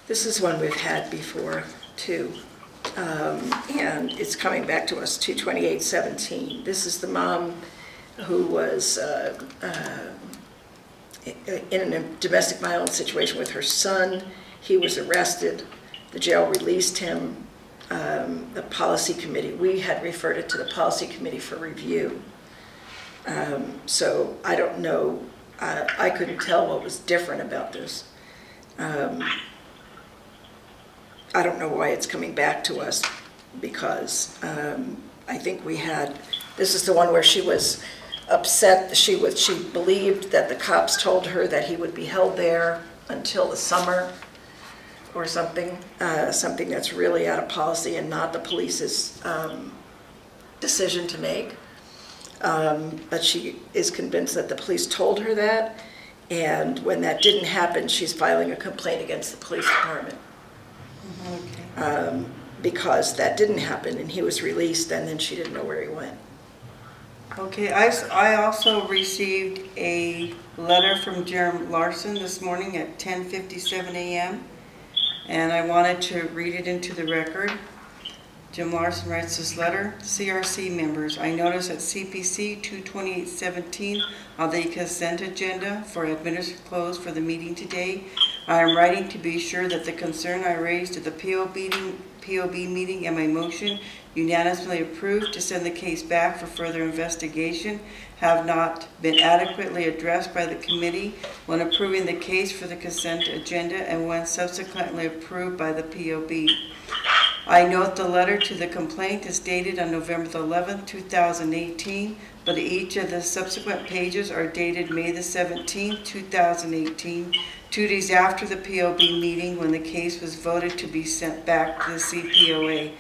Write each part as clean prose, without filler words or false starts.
This is one we've had before, too. And it's coming back to us, 2/28/17. This is the mom who was in a domestic violence situation with her son. He was arrested. The jail released him. The policy committee, we had referred it to the policy committee for review. So I don't know, I couldn't tell what was different about this. I don't know why it's coming back to us, because I think we had, this is the one where she was upset. She believed that the cops told her that he would be held there until the summer or something, something that's really out of policy and not the police's decision to make. But she is convinced that the police told her that, and when that didn't happen, she's filing a complaint against the police department. Okay. Because that didn't happen, and he was released, and then she didn't know where he went. Okay, I also received a letter from Jim Larson this morning at 10:57 a.m. and I wanted to read it into the record. Jim Larson writes this letter: CRC members, I notice that CPC 22817 on the consent agenda for administered close for the meeting today. I am writing to be sure that the concern I raised at the POB meeting and my motion unanimously approved to send the case back for further investigation have not been adequately addressed by the committee when approving the case for the consent agenda and when subsequently approved by the POB. I note the letter to the complaint is dated on November the 11th, 2018, but each of the subsequent pages are dated May the 17th, 2018, 2 days after the POB meeting when the case was voted to be sent back to the CPOA.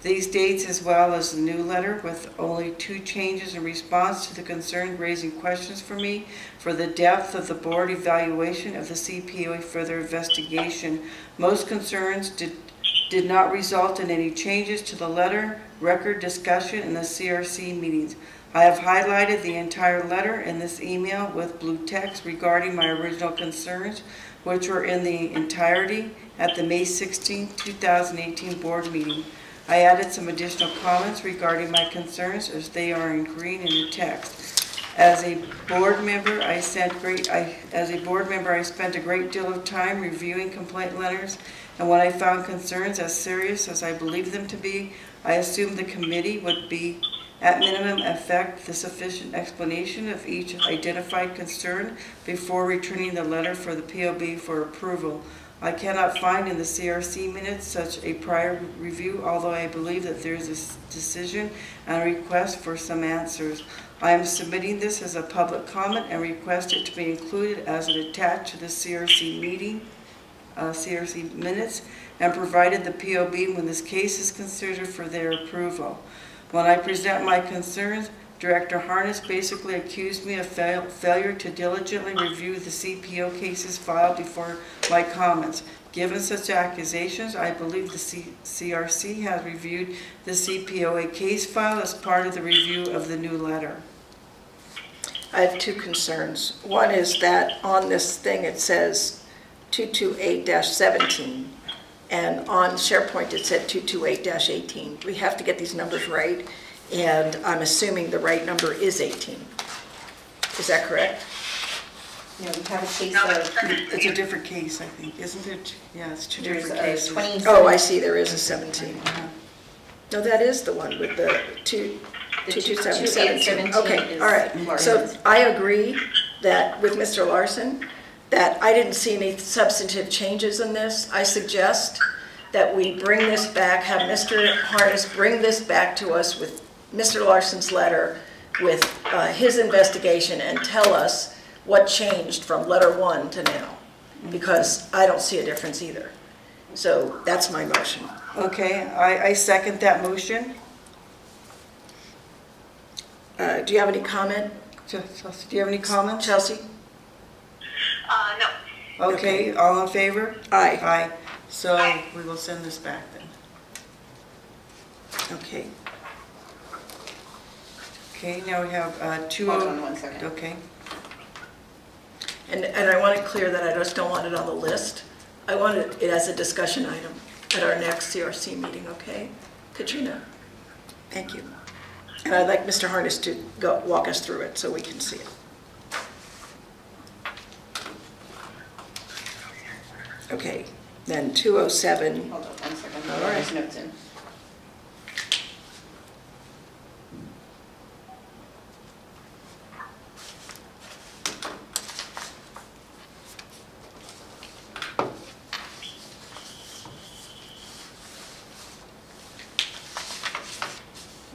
These dates, as well as the new letter with only 2 changes in response to the concern raising questions for me for the depth of the board evaluation of the CPOA further investigation. Most concerns did not result in any changes to the letter, record, discussion in the CRC meetings. I have highlighted the entire letter in this email with blue text regarding my original concerns, which were in the entirety at the May 16, 2018 board meeting. I added some additional comments regarding my concerns as they are in green in the text. As a board member, I spent a great deal of time reviewing complaint letters, and when I found concerns as serious as I believed them to be, I assumed the committee would be, at minimum, effect the sufficient explanation of each identified concern before returning the letter for the POB for approval. I cannot find in the CRC minutes such a prior review, although I believe that there is a decision and a request for some answers. I am submitting this as a public comment and request it to be included as an attached to the CRC meeting, CRC minutes, and provided the POB when this case is considered for their approval. When I present my concerns, Director Harness basically accused me of failure to diligently review the CPO cases filed before my comments. Given such accusations, I believe the CRC has reviewed the CPOA case file as part of the review of the new letter. I have 2 concerns. One is that on this thing it says 228-17, and on SharePoint it said 228-18. We have to get these numbers right, and I'm assuming the right number is 18. Is that correct? Yeah, we have a case It's a different case, I think, isn't it? Yeah, it's 2 different cases. Oh, I see, there is a 17. No, that is the one with the 22717. Okay, all right. So I agree that with Mr. Larson, that I didn't see any substantive changes in this. I suggest that we bring this back, have Mr. Harness bring this back to us with Mr. Larson's letter, with his investigation, and tell us what changed from letter 1 to now, because I don't see a difference either. So that's my motion. Okay, I second that motion. Do you have any comment? Chelsea, do you have any comments? Chelsea? No. Okay, all in favor? Aye. Aye. So we will send this back then. Okay. Okay, now we have 2. Hold on 1 second. Okay. And I want it clear that I just don't want it on the list. I want it as a discussion item at our next CRC meeting, okay? Katrina, thank you. And I'd like Mr. Harness to walk us through it so we can see it. Okay, then 207. Hold on 1 second. All I'll right. write these notes in.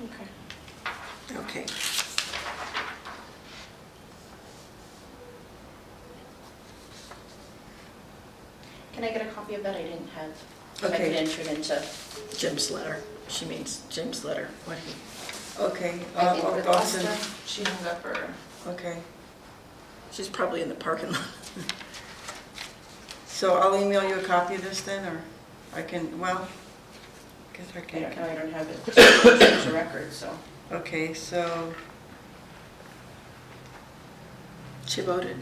Okay. Okay. Can I get a copy of that? I didn't have. I Okay. could enter it into. Jim's letter. She means Jim's letter. What he, Okay, I think with I'll Lester, send, she hung up her. okay. she's probably in the parking lot. So I'll email you a copy of this then, or I can, well, guess I I can. don't have it. It's a record, so. Okay, so, She voted,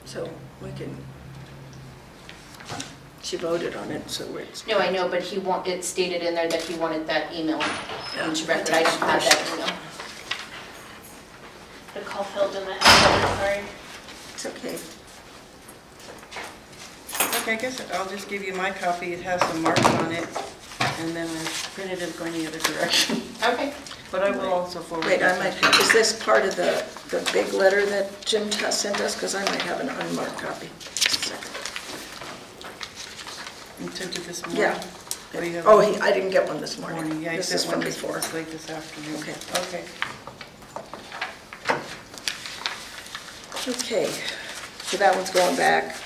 so we can, she voted on it, so it's. No, I know, but it stated in there that he wanted that email Yeah. into record. I don't have that email. The call filled in that, sorry. It's okay. okay, I guess I'll just give you my copy. It has some marks on it, and then I printed it going the other direction. Okay. But I will also forward Wait, I this. might have, is this part of the big letter that Jim sent us? Because I might have an unmarked copy. Just a second. You sent it this morning? Yeah. Or you have Oh, it I didn't get one this morning. morning? Yeah, I This is sent from one before. this late this afternoon. Okay. Okay. Okay. So that one's going back.